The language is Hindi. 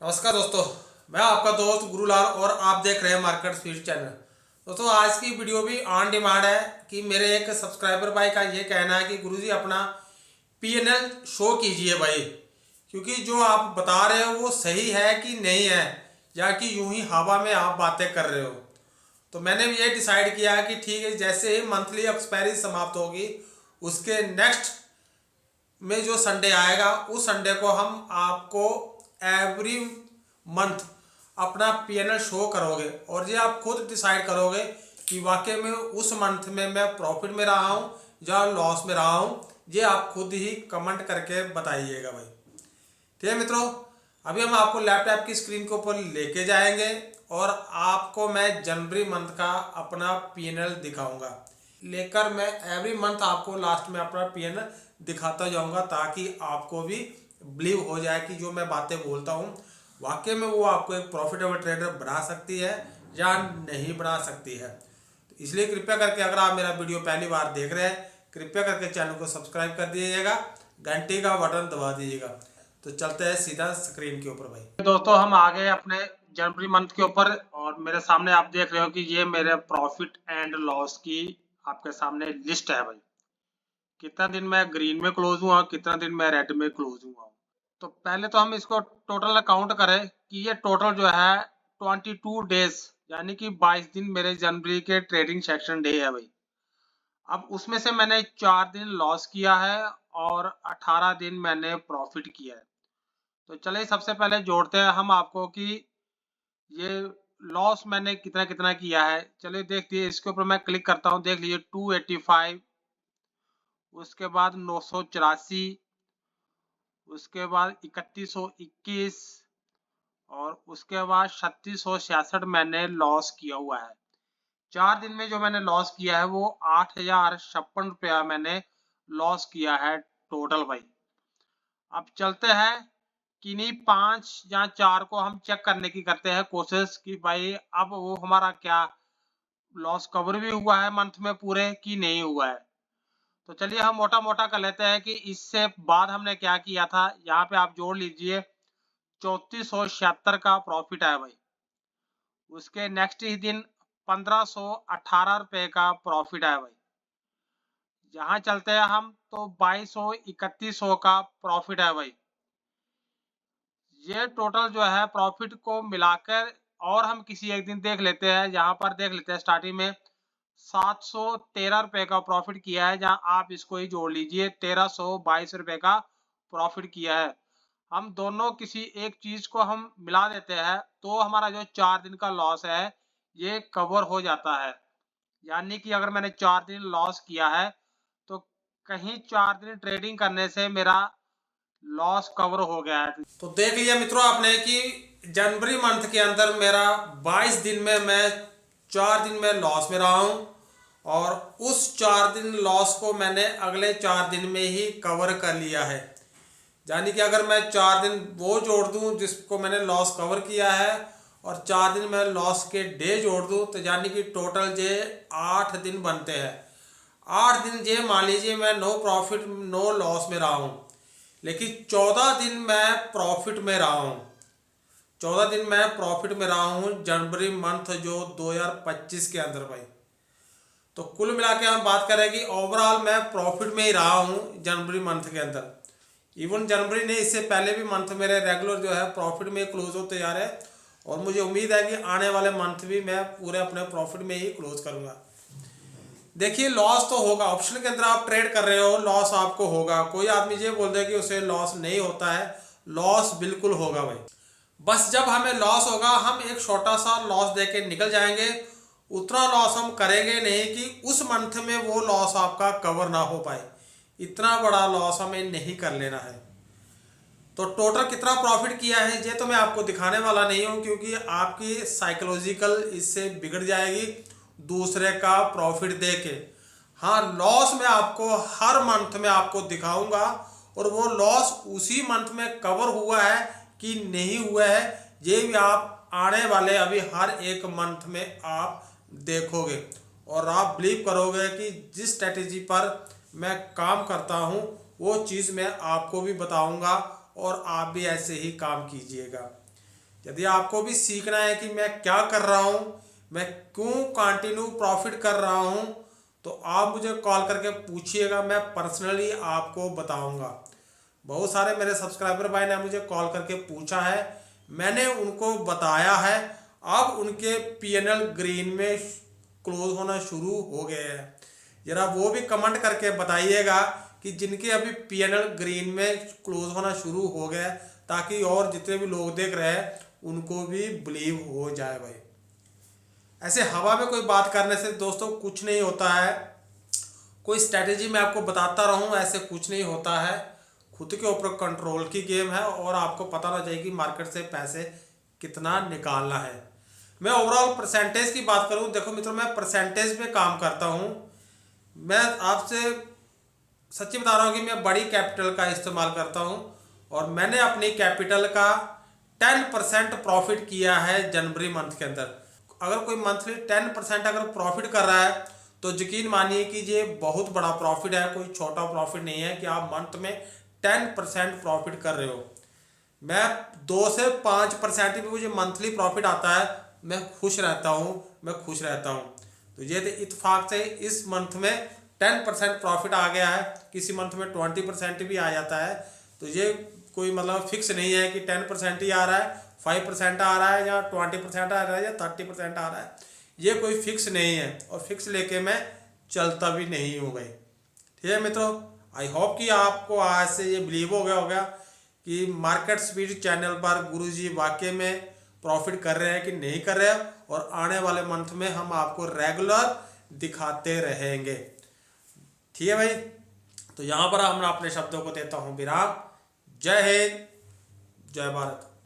नमस्कार दोस्तों, मैं आपका दोस्त गुरुलाल और आप देख रहे हैं मार्केट स्पीड चैनल। दोस्तों, आज की वीडियो भी ऑन डिमांड है कि मेरे एक सब्सक्राइबर भाई का ये कहना है कि गुरुजी अपना पीएनएल शो कीजिए भाई, क्योंकि जो आप बता रहे हो वो सही है कि नहीं है, या कि यूं ही हवा में आप बातें कर रहे हो। तो मैंने भी ये डिसाइड किया कि ठीक है, जैसे ही मंथली एक्सपायरी समाप्त होगी उसके नेक्स्ट में जो संडे आएगा उस संडे को हम आपको एवरी मंथ अपना पीएनएल शो करोगे, और ये आप खुद डिसाइड करोगे कि वाकई में उस मंथ में मैं प्रॉफिट में रहा हूँ या लॉस में रहा हूँ। ये आप खुद ही कमेंट करके बताइएगा भाई। ठीक है मित्रों, अभी हम आपको लैपटॉप की स्क्रीन के ऊपर लेके जाएंगे और आपको मैं जनवरी मंथ का अपना पीएनएल दिखाऊंगा। लेकर मैं एवरी मंथ आपको लास्ट में अपना पीएनएल दिखाता जाऊंगा, ताकि आपको भी बिलीव हो जाए कि जो मैं बातें बोलता हूँ वाकई में वो आपको एक प्रॉफिटेबल ट्रेडर बना सकती है या नहीं बना सकती है। तो इसलिए कृपया करके, अगर आप मेरा वीडियो पहली बार देख रहे हैं, कृपया करके चैनल को सब्सक्राइब कर दीजिएगा, घंटी का बटन दबा दीजिएगा। तो चलते हैं सीधा स्क्रीन के ऊपर भाई। दोस्तों, हम आ गए अपने जनवरी मंथ के ऊपर और मेरे सामने आप देख रहे हो कि ये मेरे प्रॉफिट एंड लॉस की आपके सामने लिस्ट है भाई। कितना दिन मैं ग्रीन में क्लोज हुआ, कितना दिन मैं रेड में क्लोज हुआ। तो पहले तो हम इसको टोटल अकाउंट करें कि ये टोटल जो है 22 डेज, यानी कि 22 दिन मेरे जनवरी के ट्रेडिंग सेक्शन डे है भाई। अब उसमें से मैंने 4 दिन लॉस किया है और 18 दिन मैंने प्रॉफिट किया है। तो चलिए सबसे पहले जोड़ते हैं हम आपको कि ये लॉस मैंने कितना कितना किया है। चलिए देख लीजिए, इसके ऊपर मैं क्लिक करता हूँ, देख लीजिए 285, उसके बाद 984, उसके बाद 3121 और उसके बाद 3666 मैंने लॉस किया हुआ है। 4 दिन में जो मैंने लॉस किया है वो 8056 रुपया मैंने लॉस किया है टोटल भाई। अब चलते हैं किन्हीं 5 या 4 को हम चेक करने की करते हैं कोशिश कि भाई अब वो हमारा क्या लॉस कवर भी हुआ है मंथ में पूरे कि नहीं हुआ है। तो चलिए हम मोटा मोटा कर लेते हैं कि इससे बाद हमने क्या किया था। यहाँ पे आप जोड़ लीजिए 3476 का प्रॉफिट है भाई। उसके नेक्स्ट ही दिन 1518 रुपए का प्रॉफिट है भाई। यहाँ चलते हैं हम तो 2200 का प्रॉफिट है भाई। ये टोटल जो है प्रॉफिट को मिलाकर, और हम किसी एक दिन देख लेते हैं, यहाँ पर देख लेते हैं स्टार्टिंग में 713 रुपए का प्रॉफिट किया है, जहाँ आप इसको ही जोड़ लीजिए 1322 रुपए का प्रॉफिट किया है। हम दोनों किसी एक चीज को हम मिला देते हैं तो हमारा जो 4 दिन का लॉस है ये कवर हो जाता है। यानी कि अगर मैंने 4 दिन लॉस किया है तो कहीं 4 दिन ट्रेडिंग करने से मेरा लॉस कवर हो गया है। तो देख लिया मित्रों आपने कि जनवरी मंथ के अंदर मेरा 22 दिन में मैं 4 दिन में लॉस में रहा हूं, और उस 4 दिन लॉस को मैंने अगले 4 दिन में ही कवर कर लिया है। यानी कि अगर मैं 4 दिन वो जोड़ दूं जिसको मैंने लॉस कवर किया है, और 4 दिन मैं लॉस के डे जोड़ दूं, तो यानी कि टोटल जे 8 दिन बनते हैं। 8 दिन जे मान लीजिए मैं नो प्रॉफिट नो लॉस में रहा हूं, लेकिन 14 दिन मैं प्रॉफिट में रहा हूं। 14 दिन मैं प्रॉफिट में रहा हूं जनवरी मंथ जो 2025 के अंदर भाई। तो कुल मिला के हम बात करें कि ओवरऑल मैं प्रॉफिट में ही रहा हूं जनवरी मंथ के अंदर। इवन जनवरी ने इससे पहले भी मंथ मेरे रेगुलर जो है प्रॉफिट में क्लोज होते जा रहे हैं, और मुझे उम्मीद है कि आने वाले मंथ भी मैं पूरे अपने प्रॉफिट में ही क्लोज करूंगा। देखिए, लॉस तो होगा, ऑप्शन के अंदर आप ट्रेड कर रहे हो, लॉस आपको होगा। कोई आदमी ये बोल दे कि उसे लॉस नहीं होता है, लॉस बिल्कुल होगा भाई। बस जब हमें लॉस होगा हम एक छोटा सा लॉस देके निकल जाएंगे। उतना लॉस हम करेंगे नहीं कि उस मंथ में वो लॉस आपका कवर ना हो पाए। इतना बड़ा लॉस हमें नहीं कर लेना है। तो टोटल कितना प्रॉफिट किया है ये तो मैं आपको दिखाने वाला नहीं हूँ, क्योंकि आपकी साइकोलॉजिकल इससे बिगड़ जाएगी दूसरे का प्रॉफिट देके। हाँ, लॉस में आपको हर मंथ में आपको दिखाऊंगा, और वो लॉस उसी मंथ में कवर हुआ है कि नहीं हुआ है ये भी आप आने वाले अभी हर एक मंथ में आप देखोगे, और आप बिलीव करोगे कि जिस स्ट्रेटेजी पर मैं काम करता हूँ वो चीज़ मैं आपको भी बताऊंगा, और आप भी ऐसे ही काम कीजिएगा। यदि आपको भी सीखना है कि मैं क्या कर रहा हूँ, मैं क्यों कंटिन्यू प्रॉफिट कर रहा हूँ, तो आप मुझे कॉल करके पूछिएगा, मैं पर्सनली आपको बताऊंगा। बहुत सारे मेरे सब्सक्राइबर भाई ने मुझे कॉल करके पूछा है, मैंने उनको बताया है। अब उनके पीएनएल ग्रीन में क्लोज होना शुरू हो गए हैं। जरा वो भी कमेंट करके बताइएगा कि जिनके अभी पीएनएल ग्रीन में क्लोज होना शुरू हो गया, ताकि और जितने भी लोग देख रहे हैं उनको भी बिलीव हो जाए भाई। ऐसे हवा में कोई बात करने से दोस्तों कुछ नहीं होता है। कोई स्ट्रैटेजी मैं आपको बताता रहूं, ऐसे कुछ नहीं होता है। खुद के ऊपर कंट्रोल की गेम है और आपको पता होना चाहिए कि मार्केट से पैसे कितना निकालना है। मैं ओवरऑल परसेंटेज की बात करूं, देखो मित्रों, मैं परसेंटेज पे काम करता हूं। मैं आपसे सच्ची बता रहा हूँ कि मैं बड़ी कैपिटल का इस्तेमाल करता हूँ और मैंने अपनी कैपिटल का 10% प्रॉफिट किया है जनवरी मंथ के अंदर। अगर कोई मंथली 10% अगर प्रॉफिट कर रहा है तो यकीन मानिए कि ये बहुत बड़ा प्रॉफिट है, कोई छोटा प्रॉफिट नहीं है कि आप मंथ में 10% प्रॉफिट कर रहे हो। मैं 2 से 5% भी मुझे मंथली प्रॉफिट आता है, मैं खुश रहता हूँ, मैं खुश रहता हूँ। तो ये इत्तेफाक से इस मंथ में 10% प्रॉफिट आ गया है, किसी मंथ में 20% भी आ जाता है। तो ये कोई मतलब फिक्स नहीं है कि 10% ही आ रहा है, 5% आ रहा है या 20% आ रहा है या 30% आ रहा है, ये कोई फिक्स नहीं है और फिक्स लेके मैं चलता भी नहीं हूँ भाई। ठीक है मित्रों, आई होप कि आपको आज से ये बिलीव हो गया होगा कि मार्केट स्पीड चैनल पर गुरुजी वाकई में प्रॉफिट कर रहे हैं कि नहीं कर रहे हैं, और आने वाले मंथ में हम आपको रेगुलर दिखाते रहेंगे। ठीक है भाई, तो यहाँ पर हम अपने शब्दों को देता हूँ विराम। जय हिंद, जय भारत।